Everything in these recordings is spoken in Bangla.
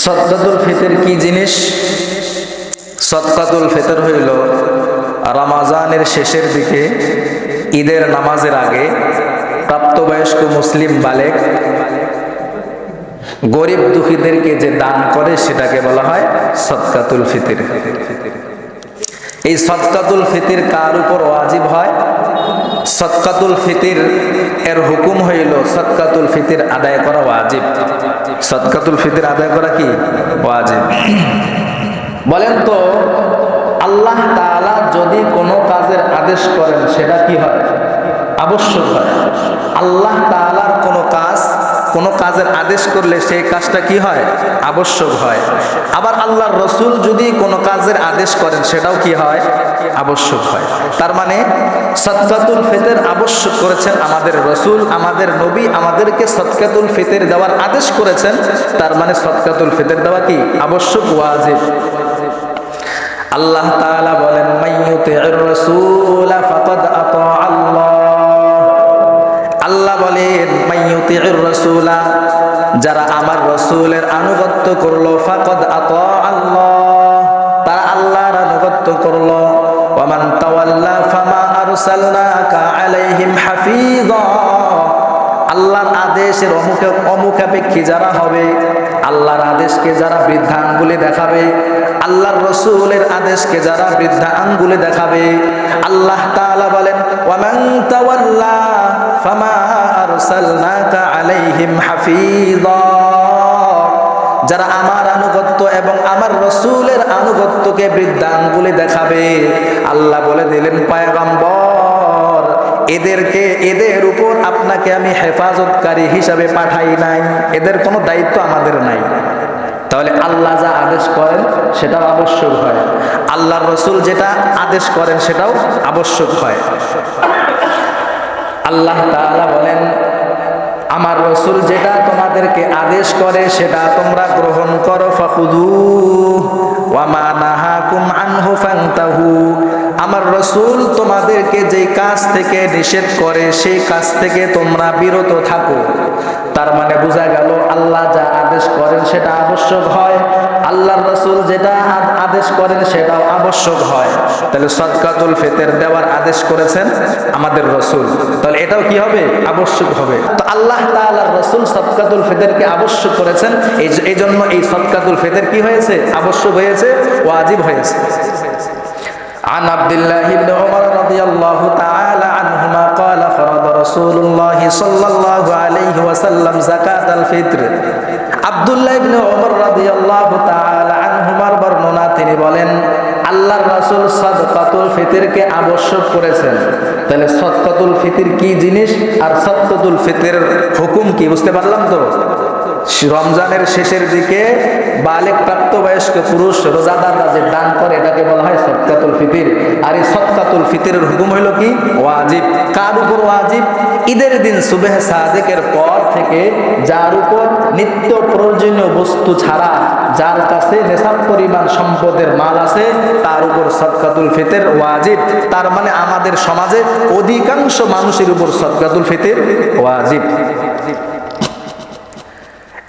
সদকাতুল ফিতর কি জিনিস? সদকাতুল ফিতর হইল রমজানের শেষের দিকে ঈদের নামাজের আগে প্রাপ্তবয়স্ক মুসলিম বালেগ গরিব দুঃখীদেরকে যে দান করে সেটাকে বলা হয় সদকাতুল ফিতর। এই সদকাতুল ফিতর কার উপর ওয়াজিব হয়? সদকাতুল ফিতর এর হুকুম হইল সদকাতুল ফিতর আদায় করা ওয়াজিব। সদকাতুল ফিতর আদায় করা কি ওয়াজিব? বলেন তো, আল্লাহ তাআলা যদি কোনো কাজের আদেশ করেন সেটা কি হয়? আবশ্যক হয়। আল্লাহ তাআলার কোনো কাজের আদেশ করলে সেই কাজটা কি হয়? আবশ্যক হয়। আবার আল্লাহর রসুল যদি কোনো কাজের আদেশ করেন সেটাও কি হয়? আবশ্যক হয়। তার মানে সদকাতুল ফিতর আবশ্যক করেছেন আমাদের রসুল, আমাদের নবী আমাদেরকে সদকাতুল ফিতর দেওয়ার আদেশ করেছেন। তার মানে সদকাতুল ফিতর দেওয়া কি আবশ্যক, ওয়াজিব। আল্লাহ তাআলা বলেন, মাইয়ুতিউর রাসূল ফাকাদ আতা আল্লাহ। আল্লাহ বলেন, মাইয়ুতিউর রাসূল, যারা আমার রাসূলের আনুগত্য করলো, ফাকাদ আতা আল্লাহ, তারা আল্লাহর আনুগত্য করলো। ওয়া মান তাওয়াল্লা ফামা আরসালনাকা আলাইহিম হাফিযা। আল্লাহর আদেশের অমুখাপেক্ষী যারা হবে, আল্লাহর আদেশকে যারা বৃদ্ধা আঙ্গুলে দেখাবে, আল্লাহর রসুলের আদেশকে যারা বৃদ্ধা আঙ্গুলে দেখাবে, আল্লাহ তাআলা বলেন, ওয়া মান তাওয়াল্লা ফামা আরসালনাকা আলাইহিম হাফিযা। যারা আমার আনুগত্য এবং আমার রসুলের আনুগত্যকে বৃদ্ধা আঙ্গুলে দেখাবে, আল্লাহ বলে দিলেন, পয়গম্বর, এদের উপর আপনাকে আমি হেফাজতকারী হিসাবে পাঠাই নাই, এদের কোনো দায়িত্ব আমাদের নাই। তাহলে আল্লাহ যা আদেশ করেন সেটাও আবশ্যক হয়, আল্লাহর রসুল যেটা আদেশ করেন সেটাও আবশ্যক হয়। আল্লাহ তাআলা বলেন, আমার রসুল যেটা তোমাদেরকে আদেশ করে সেটা তোমরা গ্রহণ করো, ফাখুযু ওয়া মা নাহাকুম আনহু ফান্তাহু। আমার রসুল তোমাদেরকে যেই কাজ থেকে নিষেধ করে সেই কাজ থেকে তোমরা বিরত থাকো। তার মানে বোঝা গেল আল্লাহ যা আদেশ করেন সেটা আবশ্যক হয়, আল্লাহর রসুল যেটা আদেশ করেন সেটাও আবশ্যক হয়। তাহলে সদকাতুল ফিতর দেওয়ার আদেশ করেছেন আমাদের রসুল, তাহলে এটাও কি হবে? আবশ্যক হবে। তো আল্লাহ তাআলার রসুল সদকাতুল ফিতরকে আবশ্যক করেছেন, এই জন্য এই সদকাতুল ফিতর কি হয়েছে? আবশ্যক হয়েছে, ওয়াজিব হয়েছে। عن عبد الله بن عمر رضي الله تعالى عنهما قال فرض رسول الله صلى الله عليه وسلم زكاة الفطر। আব্দুল্লাহ ইবনে ওমর রাদিয়াল্লাহু তাআলা আনহুমার বর্ণনা, তিনি বলেন, আল্লাহর রাসূল সাদকাতুল ফিতরকে আবশ্যক করেছেন। তাহলে সাদকাতুল ফিতর কি জিনিস আর সাদকাতুল ফিতরের হুকুম কি বুঝতে পারলাম তো? রমজানের শেষের দিকে বালেগ প্রাপ্তবয়স্ক পুরুষ রোজাদাররা যে দান করে এটাকে বলা হয় সদকাতুল ফিতর। আর এই সদকাতুল ফিতরের হুকুম হলো কি? ওয়াজিব। কার উপর ওয়াজিব? ঈদের দিন সুবহে সাদেকের পর থেকে যার উপর নিত্য প্রয়োজনীয় বস্তু ছাড়া যার কাছে নেশাব পরিমাণ সম্পদের মাল আছে তার উপর সদকাতুল ফিতর ওয়াজিব। তার মানে আমাদের সমাজে অধিকাংশ মানুষের উপর সদকাতুল ফিতর ওয়াজিব।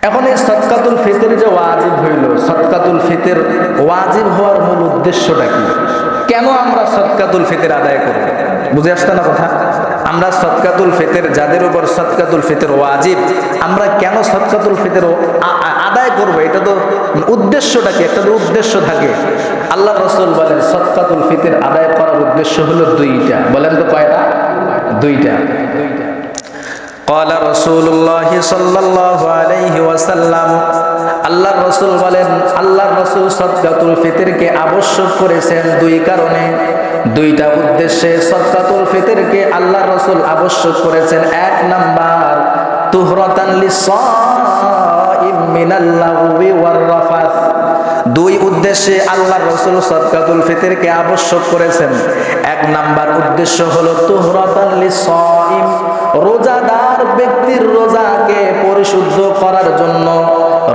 এখন এই সদকাতুল ফিতর যে ওয়াজিব হইল, সদকাতুল ফিতর ওয়াজিব হওয়ার মূল উদ্দেশ্যটা কি? কেন আমরা সদকাতুল ফিতর আদায় করব? বুঝে আসছে না কথা? আমরা সদকাতুল ফিতর, যাদের উপর সদকাতুল ফিতর ওয়াজিব, আমরা কেন সদকাতুল ফিতর আদায় করব? এটা তো উদ্দেশ্যটা কি? একটা তো উদ্দেশ্য থাকে। আল্লাহ রাসূল বলেন সদকাতুল ফিতর আদায় করার উদ্দেশ্য হলো দুইটা। বলেন তো কয়টা? দুইটা। قال رسول الله صلى الله عليه وسلم, আল্লাহর রাসূল বলেন, আল্লাহর রাসূল সদকাতুল ফিতরকে আবশ্যক করেছেন দুই কারণে, দুইটা উদ্দেশ্যে সদকাতুল ফিতরকে আল্লাহর রাসূল আবশ্যক করেছেন। এক নাম্বার, তুহরাতান লিস-সাইম মিনাল লাগবি ওয়ার রাফাস। দুই উদ্দেশ্যে আল্লাহর রাসূল সদকাতুল ফিতরকে আবশ্যক করেছেন। এক নাম্বার উদ্দেশ্য হলো তুহরাতান লিস-সাইম, রোজাদার ব্যক্তির রোজাকে পরিশুদ্ধ করার জন্য,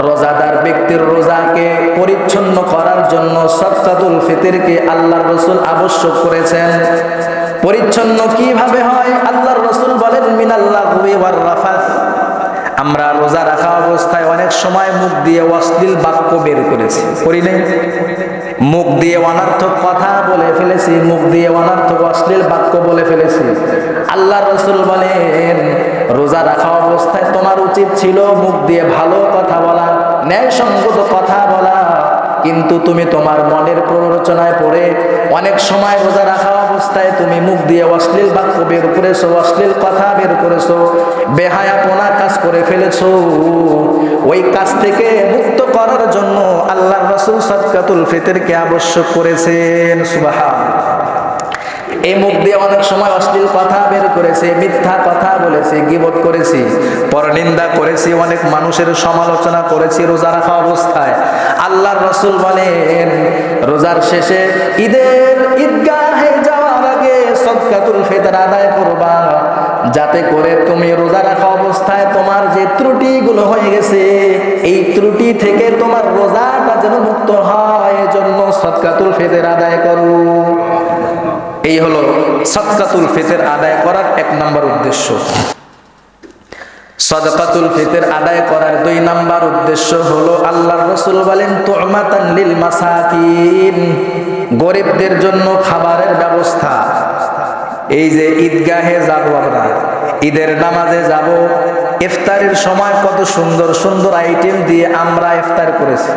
রোজাদার ব্যক্তির রোজাকে পরিচ্ছন্ন করার জন্য সদকাতুল ফিতরকে আল্লাহর রাসূল আবশ্যক করেছেন। পরিচ্ছন্ন কিভাবে হয়? আল্লাহর রাসূল বলেন, মিনাল লাগবি ওয়ার রাফাস। আমরা রোজা রাখা অবস্থায় অনেক সময় মুখ দিয়ে অশ্লীল বাক্য বের করেছি, করি নাই? মুখ দিয়ে অনর্থক কথা বলে ফেলেছি, মুখ দিয়ে অনর্থক অশ্লীল বাক্য বলে ফেলেছি। আল্লাহ রাসূল বলেন, রোজা রাখা অবস্থায় তোমার উচিত ছিল মুখ দিয়ে ভালো কথা বলা, ন্যায়সঙ্গত কথা বলা, কিন্তু তুমি তোমার মনের প্ররোচনায় পড়ে অনেক সময় রোজা রাখা অবস্থায় তুমি মুখ দিয়ে অশ্লীল বাক্য বের করেছো, অশ্লীল কথা বের করেছো, বেহায়াপনা কাজ করে ফেলেছো। ওই কাজ থেকে মুক্ত করার জন্য আল্লাহর রাসূল সাদকাতুল ফিতরকে আবশ্যক করেছেন। সুবহানাল্লাহ। এই মুখ দিয়ে অনেক সময় অশ্লীল কথা বের করেছে, মিথ্যা কথা বলেছি, গীবত করেছি, পরনিন্দা করেছি, অনেক মানুষের সমালোচনা করেছি রোজা রাখা অবস্থায়। আল্লাহর রাসূল বলেন, রোজার শেষে ঈদগাহে যাওয়ার আগে সাদকাতুল ফিতর আদায় করবা, যাতে করে তুমি রোজা রাখা অবস্থায় তোমার যে ত্রুটিগুলো হয়ে গেছে, এই ত্রুটি থেকে তোমার রোজাটা যেন মুক্ত হয়, এজন্য সাদকাতুল ফিতর আদায় করো। এই হলো সাদকাতুল ফিতর আদায় করার 1 নম্বর উদ্দেশ্য। সাদকাতুল ফিতর আদায় করার 2 নম্বর উদ্দেশ্য হলো, আল্লাহর রাসূল বলেন, তু'মাতান লিল মাসাকিন, গরিবদের জন্য খাবারের ব্যবস্থা। এই যে ঈদগাহে যাব, আমরা ঈদের নামাজে যাব, ইফতারের সময় কত সুন্দর সুন্দর আইটেম দিয়ে আমরা ইফতার করেছি,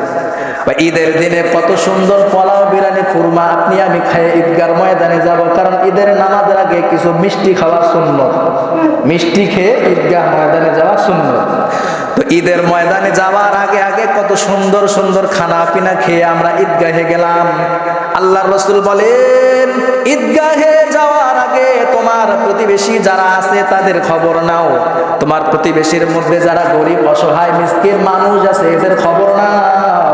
বা ঈদের দিনে কত সুন্দর পোলাও, বিরিয়ানি, কুরমা আপনি আমি খাই ঈদগার ময়দানে যাব, কারণ ঈদের নামাজের আগে কিছু মিষ্টি খাওয়া সুন্নত, মিষ্টি খেয়ে ঈদগাহ ময়দানে যাওয়া সুন্নত। তো ঈদের ময়দানে যাওয়ার আগে আগে কত সুন্দর সুন্দর খানা পিনা খেয়ে আমরা ঈদগাহে গেলাম। আল্লাহর রাসূল বলেন, ঈদগাহে যাওয়ার আগে তোমার প্রতিবেশী যারা আছে তাদের খবর নাও, তোমার প্রতিবেশীর মধ্যে যারা গরিব অসহায় মিসকিন মানুষ আছে এদের খবর নাও।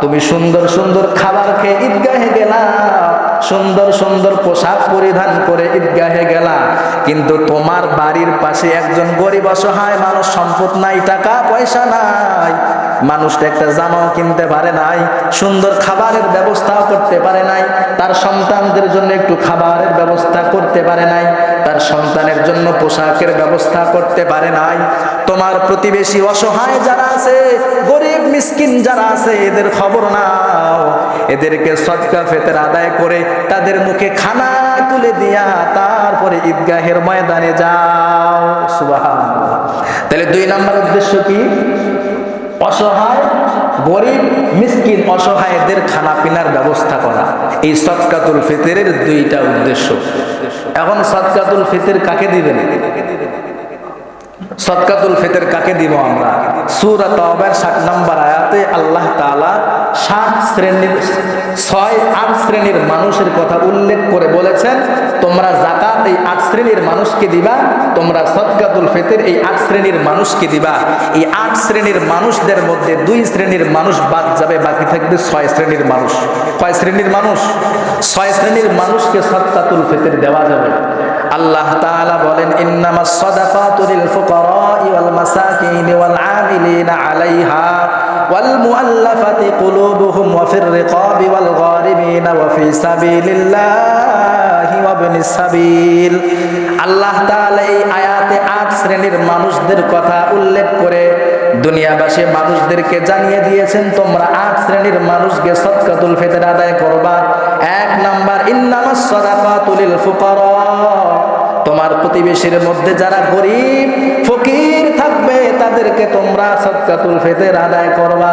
তুমি সুন্দর সুন্দর খাবার খেয়ে ঈদগাহে গেলা, সুন্দর সুন্দর পোশাক পরিধান করে ঈদগাহে গেলা, কিন্তু তোমার বাড়ির পাশে একজন গরিব অসহায় মানুষ, সম্পদ নাই, টাকা পয়সা নাই, মানুষটা একটা জামাও কিনতে পারে নাই, সুন্দর খাবারের ব্যবস্থাও করতে পারে নাই, তার সন্তানদের জন্য একটু খাবারের ব্যবস্থা করতে পারে নাই, তার সন্তানের জন্য পোশাকের ব্যবস্থা করতে পারে নাই। তোমার প্রতিবেশী অসহায় যারা আছে, গরিব মিসকিন যারা আছে, এদের খবর নাও, এদেরকে সদকা ফিতর আদায় করে তাদের মুখে খানা তুলে দিয়া তারপরে ঈদগাহের ময়দানে যাও। সুবহানাল্লাহ। তাহলে 2 নম্বর উদ্দেশ্য কি? অসহায় গরিব মিসকিন অসহায়দের খানা পিনার ব্যবস্থা করা। এই সদকাতুল ফিতরের 2টা উদ্দেশ্য। এখন সদকাতুল ফিতর কাকে দিবেন? সদকাতুল ফিতর কাকে দিব আমরা? সূরা তাওবার 60 নম্বর আয়াতে আল্লাহ তাআলা 8 শ্রেণীর মানুষের কথা উল্লেখ করে বলেছেন, তোমরা যাকাত এই 8 শ্রেণীর মানুষকে দিবা, তোমরা সদকাতুল ফিতর এই 8 শ্রেণীর মানুষকে দিবা। এই 8 শ্রেণীর মানুষদের মধ্যে 2 শ্রেণীর মানুষ বাদ যাবে, বাকি থাকবে 6 শ্রেণীর মানুষ। কয় শ্রেণীর মানুষ? 6 শ্রেণীর মানুষকে সদকাতুল ফিতর দেওয়া যাবে। আল্লাহ তাআলা বলেন, ইন্নামাস সাদাকাতু লিল ফুকারা'i ওয়াল মাসাকিনি ওয়াল 'আমিলিনা 'আলাইহা ওয়াল মুআল্লাফাতি কুলুবুহুম ওয়া ফির রিকাবি ওয়াল গারিমিনা ওয়া ফি সাবিলিল্লাহি ওয়া ইবনিস সাবিল। আল্লাহ তাআলা এই আয়াতে 8 শ্রেণীর মানুষদের কথা উল্লেখ করে দুনিয়াবাসী মানুষদেরকে জানিয়ে দিয়েছেন, তোমরা 8 শ্রেণীর মানুষকে সদকাতুল ফিতর আদায় করবা। 1 নাম্বার, ইন্নামাস সাদাকাতু লিল ফুকারা, তোমার প্রতিবেশীর মধ্যে যারা গরিব ফকির থাকবে তাদেরকে তোমরা সদকাতুল ফিতর আদায় করবা।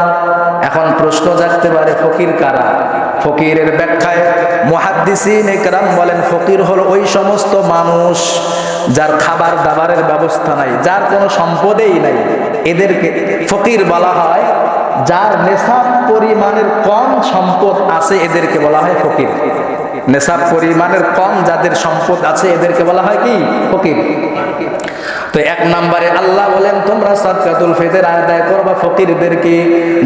এখন প্রশ্ন জাগতে পারে, ফকির কারা? ফকিরের ব্যাখ্যায় মুহাদ্দিসিন ইকরাম বলেন, ফকির হলো ওই সমস্ত মানুষ যার খাবার দাবারের ব্যবস্থা নাই, যার কোনো সম্পদেই নাই, এদেরকে ফকির বলা হয়। যার নেশাব পরিমাণের কম সম্পদ আছে এদেরকে বলা হয় ফকির। নেশাব পরিমাণের কম যাদের সম্পদ আছে এদেরকে বলা হয় কি? ফকির। তো 1 নম্বরে আল্লাহ বলেন, তোমরা সদকাতুল ফিতর আদায় করবা ফকিরদেরকে,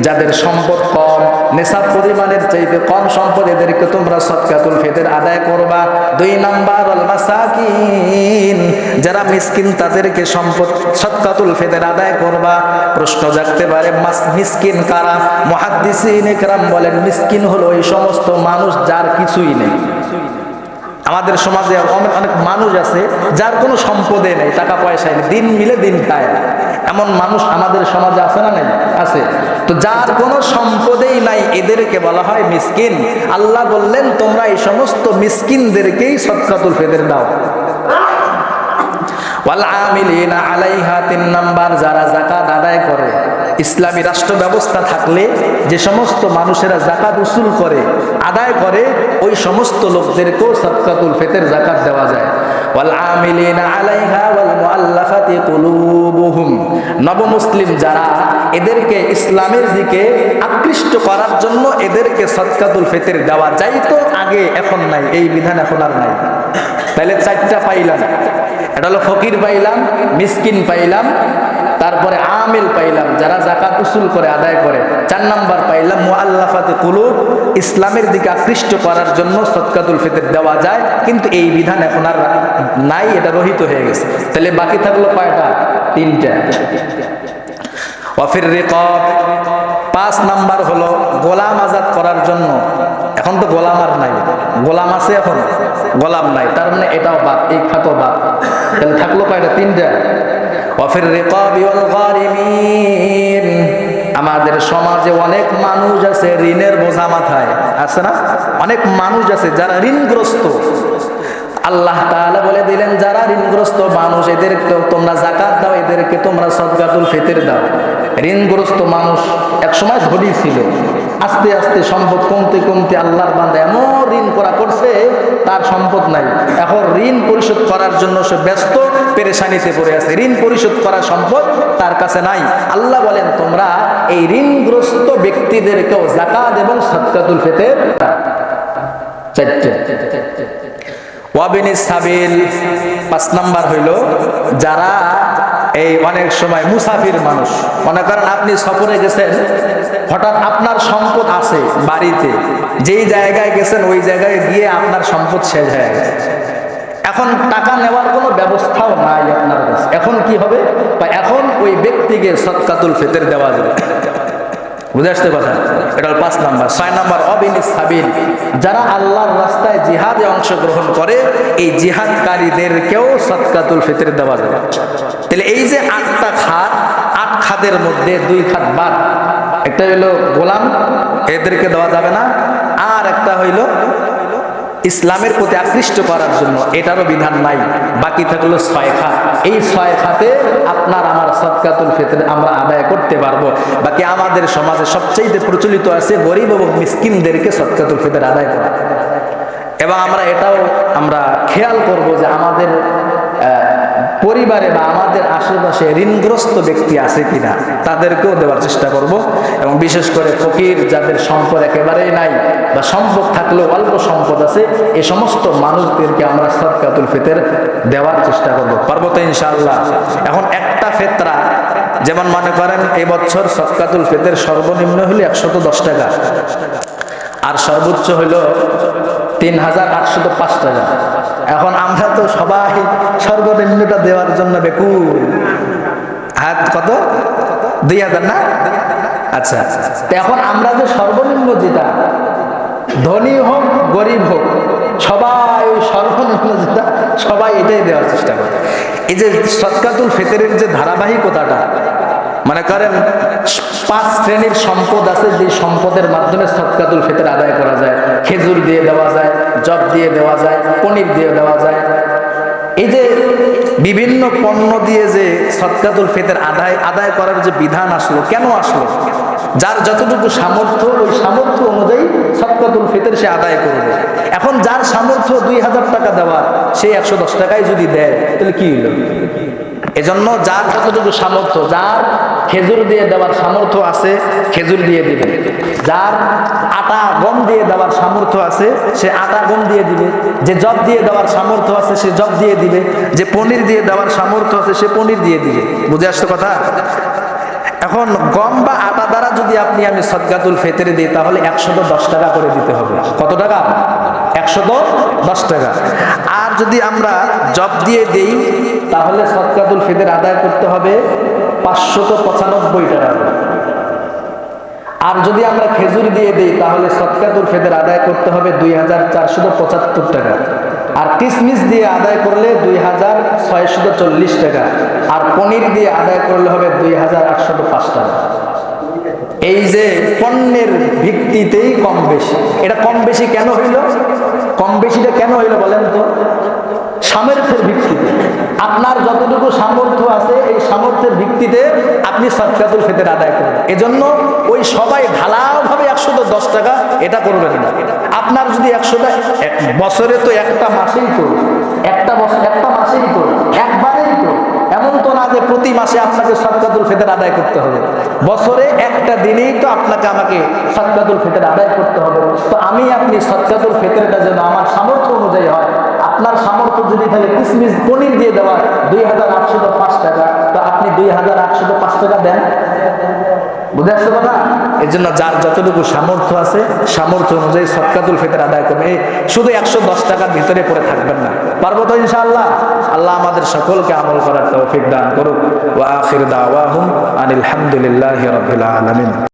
যাদের সম্পদ কম, নেশাব পরিমাণের চাইতে কম সম্পদ, এদেরকে তোমরা সদকাতুল ফিতর আদায় করবা। 2 নাম্বার, ওয়াল মাসাকিন, যারা মিসকিন তাদেরকে সম্পদ সদকাতুল ফিতর আদায় করবা। প্রশ্ন জাগতে পারে, মিসকিন কারা? মুহাদ্দিসিন ইকরাম বলেন, মিসকিন হলো ওই সমস্ত মানুষ যার কিছুই নেই। আমাদের সমাজে অনেক মানুষ আছে যার কোনো সম্পদে নেই, টাকা পয়সায় নেই, দিন মিলে দিন খায়, এমন মানুষ আমাদের সমাজে আছে না? নেই? আছে। তো যার কোনো সম্পদেই নাই এদেরকে বলা হয় মিসকিন। আল্লাহ বললেন তোমরা এই সমস্ত মিসকিনদেরকেই সদকাতুল ফিতর দাও। ওয়াল আমিলিনা আলাইহা, 3 নাম্বার, যারা যাকাত আদায় করে। ইসলামী রাষ্ট্র ব্যবস্থা থাকলে যে সমস্ত মানুষেরা যাকাত উসুল করে, আদায় করে, ওই সমস্ত লোকদেরকেও সদকাতুল ফিতর যাকাত দেওয়া যায়। ওয়াল আমিলিনা আলাইহা ওয়াল মুআল্লাফাতি কুলুবুহুম, নবমুসলিম যারা, এদেরকে ইসলামের দিকে আকৃষ্ট করার জন্য এদেরকে সদকাতুল ফিতর দেওয়া যাইতো আগে, এখন নাই, এই বিধান এখন আর নাই। তাহলে 4টা পাইলাম, এটা হলো ফকির পাইলাম, মিসকিন পাইলাম, তারপরে আমিল পাইলাম যারা যাকাত উসুল করে আদায় করে, 4 নাম্বার পাইলাম মুআল্লাফাতে কুলুব, ইসলামের দিকে আকৃষ্ট করার জন্য সদকাতুল ফিতর দেওয়া যায়, কিন্তু এই বিধান এখন আর নাই, এটা রহিত হয়ে গেছে। তাহলে বাকি থাকলো কয়টা? 3টা। ওয়াফির রিকাব, 5 নাম্বার হলো গোলাম আজাদ করার জন্য। এখন তো গোলাম আর নাই, গোলাম আছে এখন, গোলাম নাই, তার মানে এটাও বাদ, এই খাতও বাদ। তাহলে থাকলো কয়টা? 3টা। ওয়াফির রিকাবি ওয়াল গারিমিন, আমাদের সমাজে অনেক মানুষ আছে ঋণের বোঝা মাথায়, আছে না? অনেক মানুষ আছে যারা ঋণগ্রস্ত। আল্লাহ তাআলা বলে দিলেন যারা ঋণগ্রস্ত মানুষ এদেরকে তোমরা যাকাত দাও, এদেরকে তোমরা সদকাতুল ফিতর দাও। ঋণগ্রস্ত মানুষ একসময় ধনী ছিল, আস্তে আস্তে সম্পদ কমতে কমতে আল্লাহর বান্দা এমন ঋণ করা করছে তার সম্পদ নাই, এখন ঋণ পরিশোধ করার জন্য সে ব্যস্ত, পেরেশানিতে পড়ে আছে, ঋণ পরিশোধ করার সম্পদ তার কাছে নাই। আল্লাহ বলেন তোমরা এই ঋণগ্রস্ত ব্যক্তিদেরকেও যাকাত এবং সদকাতুল ফিতর দাও। 4টা। ওয়াবিনিস সাবিল, 5 নাম্বার হইল যারা এই অনেক সময় মুসাফির মানুষ, মনে করেন আপনি সফরে গেছেন, হঠাৎ আপনার সম্পদ আছে বাড়িতে, যেই জায়গায় গেছেন ওই জায়গায় গিয়ে আপনার সম্পদ শেষ হয়ে গেছে, এখন টাকা নেওয়ার কোনো ব্যবস্থাও নাই আপনার কাছে, এখন কি হবে? এখন ওই ব্যক্তিকে সদকাতুল ফিতর দেওয়া যাবে। বুঝে আসতে কথা? এটা হল 5 নাম্বার। 6 নাম্বার অবিনিস সাবিল, যারা আল্লাহর রাস্তায় জিহাদে অংশগ্রহণ করে এই জিহাদকারীদেরকেও সদকাতুল ফিতর দেওয়া যাবে। তাহলে এই যে 8টা খাত, 8 খাতের মধ্যে 2 খাত বাদ, একটা হইলো গোলাম, এদেরকে দেওয়া যাবে না, আর একটা হইলো ইসলামের প্রতি আকৃষ্ট করার জন্য, এটারও বিধান নাই। বাকি থাকলো 6 খাত, এই 6 খাতে আপনার আমার সদকাতুল ফিতর আমরা আদায় করতে পারবো। বাকি আমাদের সমাজে সবচেয়ে প্রচলিত আছে গরিব এবং মিসকিনদেরকে সদকাতুল ফিতর আদায় করা, এবং আমরা এটাও খেয়াল করব যে আমাদের পরিবারে বা আমাদের আশেপাশে ঋণগ্রস্ত ব্যক্তি আছে কিনা, তাদেরকেও দেওয়ার চেষ্টা করব। এবং বিশেষ করে ফকির যাদের সম্পদ একেবারেই নাই বা সম্পদ থাকলেও অল্প সম্পদ আছে, এই সমস্ত মানুষদেরকে আমরা সদকাতুল ফিতর দেওয়ার চেষ্টা করব। পারবো তো ইনশাআল্লাহ? এখন একটা ফেতরা, যেমন মনে করেন এবছর সদকাতুল ফিতর সর্বনিম্ন হলো 110 টাকা, আর সর্বোচ্চ হলো 3805 টাকা। এখন আমরা তো সবাই সর্বনিম্নটা দেওয়ার জন্য বেকুল। হাত কত? 2000 না? আচ্ছা, এখন আমরা যে সর্বনিম্ন, যেটা ধনী হোক গরিব হোক সবাই সর্বনিম্ন যেটা, সবাই এটাই দেওয়ার চেষ্টা করে। এই যে সদকাতুল ফিতরের যে ধারাবাহিকতাটা, মনে করেন 5 শ্রেণীর সম্পদ আছে, যে সম্পদের মাধ্যমে সদকাতুল ফিতর আদায় করা যায়। খেজুর দিয়ে দেওয়া যায়, জব দিয়ে দেওয়া যায়, পনির দিয়ে দেওয়া যায়। এই যে বিভিন্ন পণ্য দিয়ে যে সদকাতুল ফিতর আদায় করার যে বিধান আসলো, কেন আসলো? যার যতটুকু সামর্থ্য, ওই সামর্থ্য অনুযায়ী সদকাতুল ফিতর সে আদায় করবে। এখন যার সামর্থ্য 2000 টাকা দেওয়ার, সে 110 টাকায় যদি দেয় তাহলে কি হলো? এজন্য যার যতটুকু সামর্থ্য, যার খেজুর দিয়ে দেওয়ার সামর্থ্য আছে খেজুর দিয়ে দিবে, যার আটা গম দিয়ে দেওয়ার সামর্থ্য আছে সে আটা গম দিয়ে দিবে, যে জব দিয়ে দেওয়ার সামর্থ্য আছে সে জব দিয়ে দিবে, যে পনির দিয়ে দেওয়ার সামর্থ্য আছে সে পনির দিয়ে দিবে। বুঝে আসছে কথা? এখন গম বা আটা দ্বারা যদি আমি সদকাতুল ফিতর দিই, তাহলে 110 টাকা করে দিতে হবে। কত টাকা? 110 টাকা। আর যদি আমরা জব দিয়ে দেই, তাহলে সদকাতুল ফিতর আদায় করতে হবে 595 টাকা। আর যদি আমরা খেজুর দিয়ে দেই, তাহলে সদকাতুল ফিতর আদায় করতে হবে 2475 টাকা। আর কিসমিস দিয়ে আদায় করলে 2640 টাকা, আর পনির দিয়ে আদায় করলে হবে 2805 টাকা। এই যে পণ্যের ভিত্তিতেই কম বেশি। এটা কম বেশি কেন হইল? কম বেশিটা কেন হইল বলেন তো? সামর্থ্যের ভিত্তিতে। আপনার যতটুকু সামর্থ্য আছে এই সামর্থ্যের ভিত্তিতে আপনি সদকাতুল ফিতর আদায় করবেন। এজন্য ওই সবাই ঢালাওভাবে 110 টাকা এটা করবেন না। আপনার যদি 100টা, বছরে তো একটা মাসেই তো, একটা মাসেই তো, একবারেই তো, এমন তো না যে প্রতি মাসে আপনাকে সদকাতুল ফিতর আদায় করতে হবে। বছরে একটা দিনেই তো আপনাকে আমাকে সদকাতুল ফিতর আদায় করতে হবে। তো আমি আপনি সদকাতুল ফিতরটা যেন আমার সামর্থ্য অনুযায়ী হয়। আপনার সামর্থ্য যদি তাহলে কিসমিস পনির দিয়ে দেওয়া 2805 টাকা, তো আপনি 2805 টাকা দেন। বুঝে আসছে কথা? এর জন্য যার যতটুকু সামর্থ্য আছে সামর্থ্য অনুযায়ী সদকাতুল ফিতর আদায় করবে। শুধু 110 টাকার ভিতরে পড়ে থাকবেন না। পারবো তো ইনশাআল্লাহ? আল্লাহ আমাদের সকলকে আমল করার তৌফিক দান করুক। ওয়া আখির দাওয়াহুম আনিল হামদুলিল্লাহি রাব্বিল আলামিন।